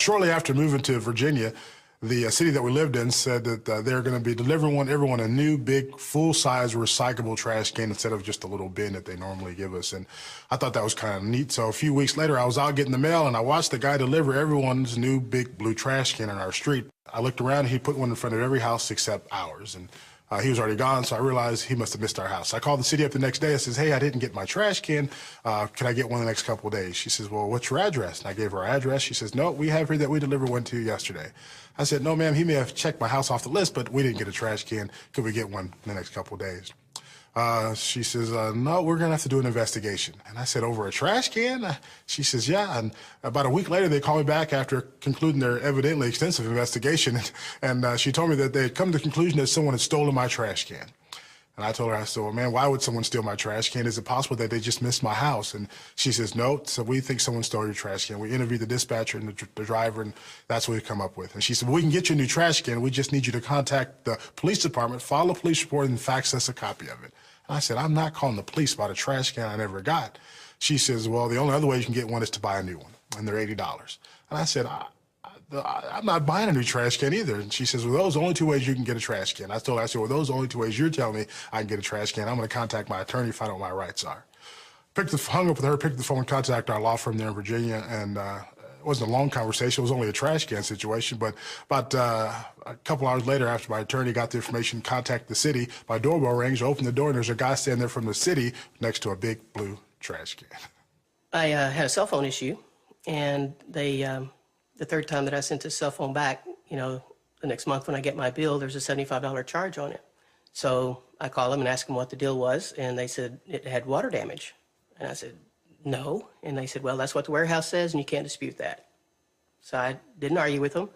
Shortly after moving to Virginia, the city that we lived in said that they're going to be delivering everyone a new big full-size recyclable trash can instead of just a little bin that they normally give us. And I thought that was kind of neat. So a few weeks later, I was out getting the mail and I watched the guy deliver everyone's new big blue trash can on our street. I looked around and he put one in front of every house except ours. And he was already gone, so I realized he must have missed our house. I called the city up the next day. I says, hey, I didn't get my trash can. Can I get one the next couple of days? She says, well, what's your address? And I gave her our address. She says, no, we have here that we delivered one to you yesterday. I said, no, ma'am, he may have checked my house off the list, but we didn't get a trash can. Could we get one in the next couple of days? She says, no, we're going to have to do an investigation. And I said, over a trash can? She says, yeah. And about a week later, they called me back after concluding their evidently extensive investigation. And she told me that they had come to the conclusion that someone had stolen my trash can. And I told her, I said, well, man, why would someone steal my trash can? Is it possible that they just missed my house? And she says, no, so we think someone stole your trash can. We interviewed the dispatcher and the driver, and that's what we come up with. And she said, well, we can get you a new trash can. We just need you to contact the police department, file a police report, and fax us a copy of it. And I said, I'm not calling the police about a trash can I never got. She says, well, the only other way you can get one is to buy a new one, and they're $80. And I said, I'm not buying a new trash can either. And she says, well, those are the only two ways you can get a trash can. I told her, I said, well, those are the only two ways you're telling me I can get a trash can. I'm going to contact my attorney, find out what my rights are. Hung up with her, picked up the phone, contacted our law firm there in Virginia, and it wasn't a long conversation. It was only a trash can situation, but about a couple hours later, after my attorney got the information, contacted the city, my doorbell rings, I opened the door, and there's a guy standing there from the city next to a big blue trash can. I had a cell phone issue, and the third time that I sent the cell phone back, you know, the next month when I get my bill, there's a $75 charge on it. So I called them and asked them what the deal was, and they said it had water damage. And I said, no. And they said, well, that's what the warehouse says, and you can't dispute that. So I didn't argue with them.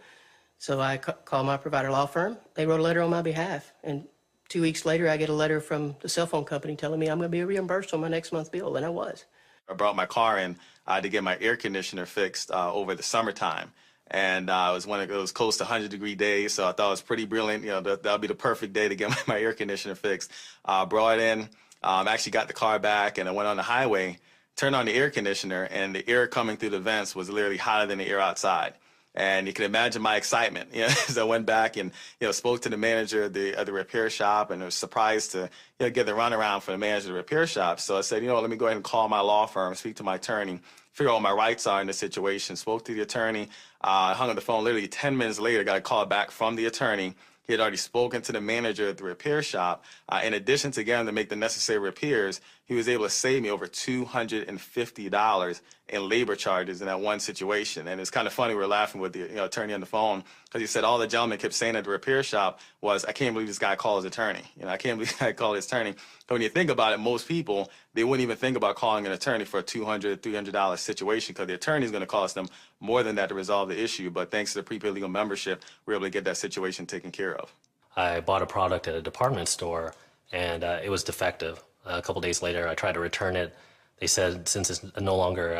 So I called my provider law firm. They wrote a letter on my behalf. And 2 weeks later, I get a letter from the cell phone company telling me I'm going to be reimbursed on my next month's bill, and I was. I brought my car in to get my air conditioner fixed over the summertime. And it was one of those close to 100-degree days, so I thought it was pretty brilliant. You know, that would be the perfect day to get my air conditioner fixed. Brought it in, actually got the car back, and I went on the highway, turned on the air conditioner, and the air coming through the vents was literally hotter than the air outside. And you can imagine my excitement, you know, as I went back and, you know, spoke to the manager of the repair shop, and I was surprised to, you know, get the runaround from the manager of the repair shop. So I said, you know, let me go ahead and call my law firm, speak to my attorney, figure out what my rights are in this situation. Spoke to the attorney, hung on the phone. Literally 10 minutes later, got a call back from the attorney. He had already spoken to the manager at the repair shop. In addition to getting to make the necessary repairs, he was able to save me over $250 in labor charges in that one situation. And it's kind of funny, we were laughing with the attorney on the phone, because he said all the gentleman kept saying at the repair shop was, I can't believe this guy called his attorney. You know, I can't believe this guy called his attorney. But when you think about it, most people, they wouldn't even think about calling an attorney for a $200, $300 situation, because the attorney is going to cost them more than that to resolve the issue. But thanks to the prepaid legal membership, we were able to get that situation taken care of. I bought a product at a department store, and it was defective. A couple days later, I tried to return it. They said since it's no longer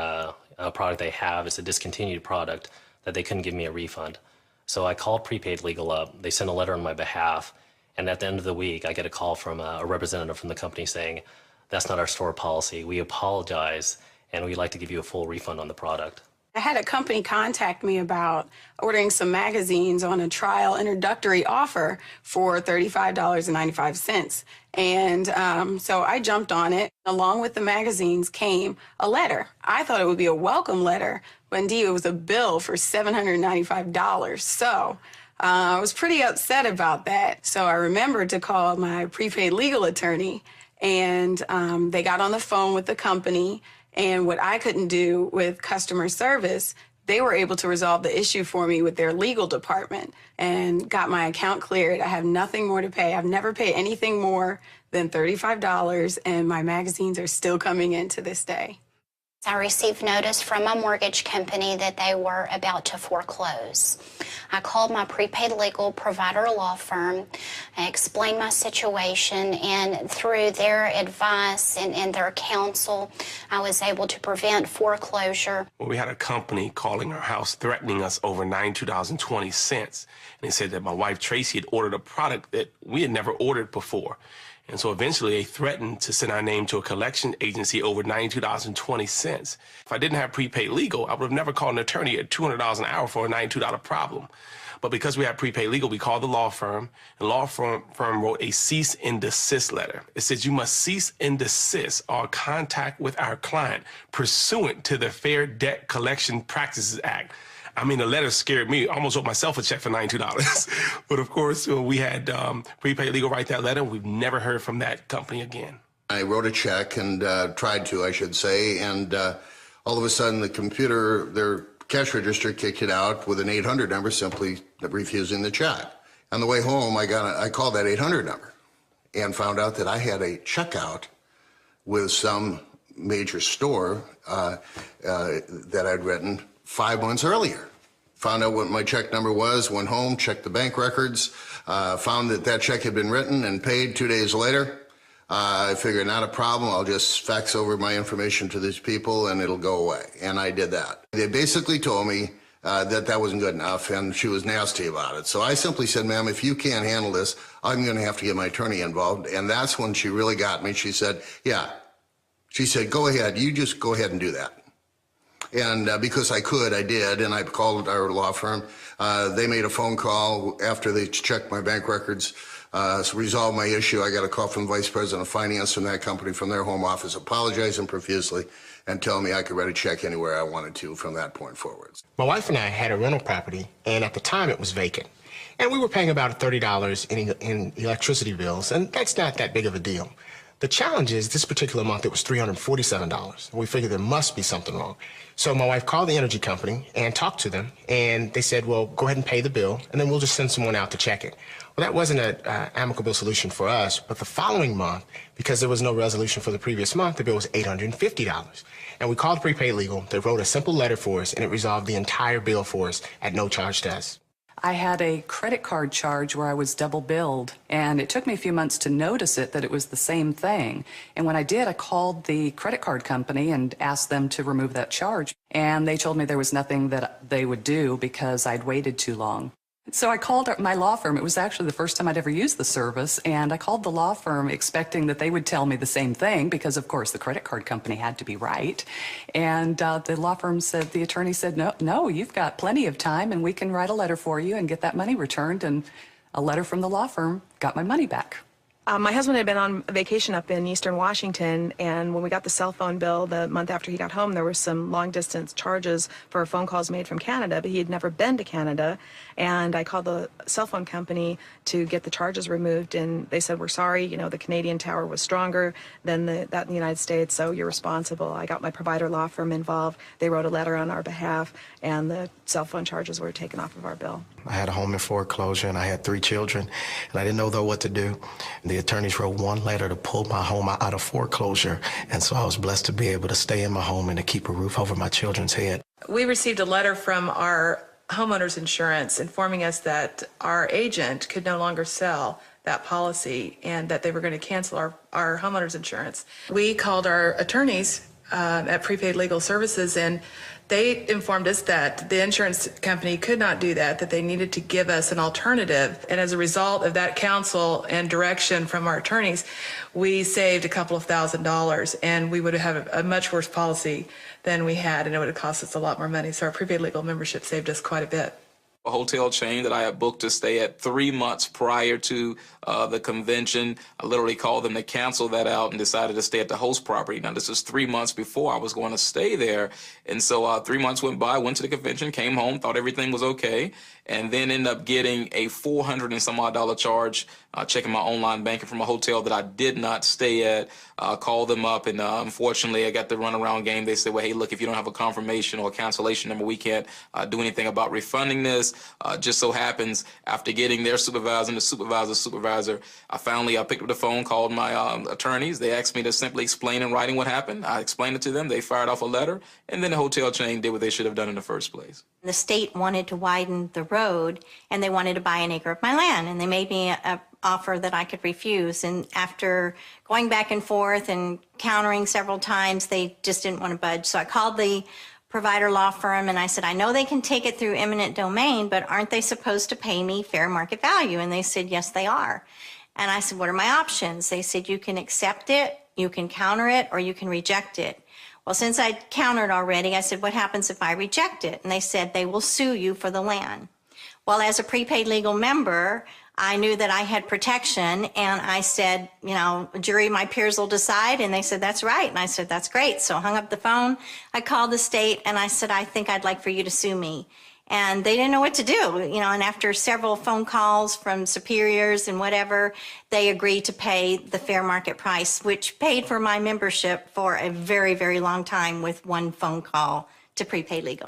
a product they have, it's a discontinued product, that they couldn't give me a refund. So I called Prepaid Legal up. They sent a letter on my behalf, and at the end of the week, I get a call from a representative from the company saying, that's not our store policy. We apologize, and we'd like to give you a full refund on the product. I had a company contact me about ordering some magazines on a trial introductory offer for $35.95. And so I jumped on it. Along with the magazines came a letter. I thought it would be a welcome letter, but indeed it was a bill for $795. So I was pretty upset about that. So I remembered to call my prepaid legal attorney, and they got on the phone with the company. And what I couldn't do with customer service, they were able to resolve the issue for me with their legal department and got my account cleared. I have nothing more to pay. I've never paid anything more than $35, and my magazines are still coming in to this day. I received notice from my mortgage company that they were about to foreclose. I called my prepaid legal provider law firm, I explained my situation, and through their advice and their counsel, I was able to prevent foreclosure. Well, we had a company calling our house threatening us over $92.20. And they said that my wife, Tracy, had ordered a product that we had never ordered before. And so eventually they threatened to send our name to a collection agency over $92.20. If I didn't have prepaid legal, I would have never called an attorney at $200 an hour for a $92 problem. But because we had prepaid legal, we called the law firm, and the law firm wrote a cease and desist letter. It says you must cease and desist all contact with our client pursuant to the Fair Debt Collection Practices Act. I mean, the letter scared me. I almost wrote myself a check for $92. But of course, we had prepaid legal write that letter. We've never heard from that company again. I wrote a check and tried to, I should say, and all of a sudden the computer, their cash register kicked it out with an 800 number, simply refusing the check. On the way home, I called that 800 number and found out that I had a checkout with some major store that I'd written 5 months earlier. Found out what my check number was, went home, checked the bank records, found that that check had been written and paid 2 days later. I figured, not a problem, I'll just fax over my information to these people and it'll go away. And I did that. They basically told me that wasn't good enough, and she was nasty about it. So I simply said, ma'am, if you can't handle this, I'm going to have to get my attorney involved. And that's when she really got me. She said, yeah. She said, go ahead, you just go ahead and do that. And because I could, I did, and I called our law firm. They made a phone call after they checked my bank records, resolved my issue. I got a call from the vice president of finance from that company, from their home office, apologizing profusely and telling me I could write a check anywhere I wanted to from that point forward. My wife and I had a rental property, and at the time it was vacant. And we were paying about $30 in electricity bills, and that's not that big of a deal. The challenge is this particular month it was $347. We figured there must be something wrong. So my wife called the energy company and talked to them, and they said, well, go ahead and pay the bill, and then we'll just send someone out to check it. Well, that wasn't an amicable solution for us, but the following month, because there was no resolution for the previous month, the bill was $850. And we called prepaid legal. They wrote a simple letter for us, and it resolved the entire bill for us at no charge to us. I had a credit card charge where I was double billed, and it took me a few months to notice that it was the same thing. And when I did, I called the credit card company and asked them to remove that charge. And they told me there was nothing that they would do because I'd waited too long. So I called my law firm. It was actually the first time I'd ever used the service, and I called the law firm expecting that they would tell me the same thing because, of course, the credit card company had to be right. And the law firm said, the attorney said, no, you've got plenty of time, and we can write a letter for you and get that money returned. And a letter from the law firm got my money back. My husband had been on vacation up in eastern Washington, and when we got the cell phone bill the month after he got home, there were some long-distance charges for phone calls made from Canada, but he had never been to Canada. And I called the cell phone company to get the charges removed, and they said, we're sorry, the Canadian tower was stronger than that in the United States, so you're responsible. I got my provider law firm involved. They wrote a letter on our behalf, and the cell phone charges were taken off of our bill. I had a home in foreclosure, and I had 3 children, and I didn't know, though, what to do. The attorneys wrote one letter to pull my home out of foreclosure, and so I was blessed to be able to stay in my home and to keep a roof over my children's head. We received a letter from our homeowners insurance informing us that our agent could no longer sell that policy and that they were going to cancel our homeowners insurance. We called our attorneys at Prepaid Legal Services, and they informed us that the insurance company could not do that, that they needed to give us an alternative. And as a result of that counsel and direction from our attorneys, we saved a couple of $1,000s, and we would have a much worse policy than we had, and it would have cost us a lot more money. So our prepaid legal membership saved us quite a bit. A hotel chain that I had booked to stay at 3 months prior to the convention. I literally called them to cancel that out and decided to stay at the host property. Now, this is 3 months before I was going to stay there. And so 3 months went by, went to the convention, came home, thought everything was okay, and then ended up getting a $400 and some odd charge, checking my online banking from a hotel that I did not stay at. Called them up, and unfortunately, I got the runaround game. They said, well, hey, look, if you don't have a confirmation or a cancellation number, we can't do anything about refunding this. Just so happens, after getting their supervisor and the supervisor's supervisor, I picked up the phone, called my attorneys. They asked me to simply explain in writing what happened. I explained it to them. They fired off a letter, and then the hotel chain did what they should have done in the first place. The state wanted to widen the road, and they wanted to buy an acre of my land, and they made me an offer that I could refuse. And after going back and forth and countering several times, they just didn't want to budge. So I called the provider law firm, and I said, I know they can take it through eminent domain, but aren't they supposed to pay me fair market value? And they said, yes, they are. And I said, what are my options? They said, you can accept it, you can counter it, or you can reject it. Well, since I'd countered already, I said, what happens if I reject it? And they said, they will sue you for the land. Well, as a prepaid legal member, I knew that I had protection, and I said, you know, jury, my peers will decide. And they said, that's right. And I said, that's great. So I hung up the phone. I called the state, and I said, I think I'd like for you to sue me. And they didn't know what to do, you know, and after several phone calls from superiors and whatever, they agreed to pay the fair market price, which paid for my membership for a very, very long time with one phone call to Prepaid Legal.